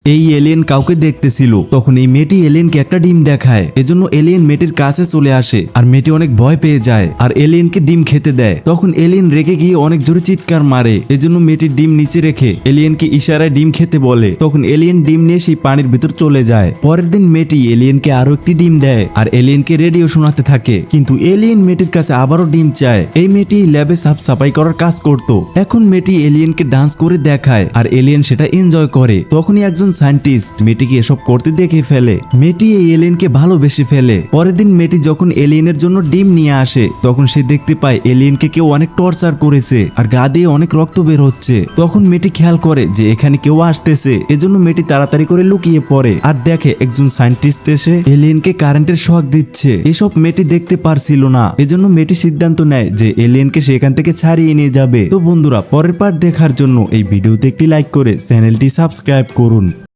এই এলিয়েন কাউকে দেখতেছিল। তখন এই মেয়েটি এলিয়েনকে একটা ডিম দেখায়, এজন্য এলিয়েন মেয়েটির কাছে চলে আসে আর মেয়েটি অনেক ভয় পেয়ে যায় আর এলিয়েনকে ডিম খেতে দেয়। তখন এলিয়েন রেগে গিয়ে অনেক জোরে চিৎকার মারে, এজন্য মেয়েটির ডিম নিচে রেখে এলিয়েনকে ইশারায় ডিম খেতে বলে। তখন এলিয়েন ডিম নিয়ে সেই পানির ভিতর চলে যায়। পরের দিন মেয়েটি এলিয়েনকে আরো একটি ডিম দেয় আর এলিয়েনকে রেডিও শোনাতে থাকে, কিন্তু এলিয়েন মেয়েটির কাছে আবারও ডিম চায়। এই মেয়েটি ল্যাবে সাফ সাফাই করার কাজ করত। এখন মেয়েটি এলিয়েনকে ডান্স করে দেখায় আর এলিয়েন সেটা এনজয় করে। তখনই একজন সায়েন্টিস্ট মেয়েটিকে এসব করতে দেখে ফেলে। মেয়েটি এই এলিয়েনকে ভালোবেসে ফেলে। পরের দিন মেয়েটি যখন এলিয়েনের জন্য ডিম নিয়ে আসে, তখন সে দেখতে পায় এলিয়েনকে কেউ অনেক টর্চার করেছে আর গা দিয়ে অনেক রক্ত বের হচ্ছে। তখন মেয়েটি খেয়াল করে যে এখানে কেউ আসতেছে, এজন্য মেয়েটি তাড়াতাড়ি করে লুকিয়ে পড়ে আর দেখে একজন সায়েন্টিস্ট এসে এলিয়েনকে কারেন্টের শক দিচ্ছে। এসব মেয়েটি দেখতে পারছিল না, এজন্য মেয়েটি সিদ্ধান্ত নেয় যে এলিয়েনকে সেখান থেকে ছাড়িয়ে নিয়ে যাবে। তো বন্ধুরা, পরের পার্ট দেখার জন্য এই ভিডিওতে একটি লাইক করে চ্যানেলটি সাবস্ক্রাইব করুন।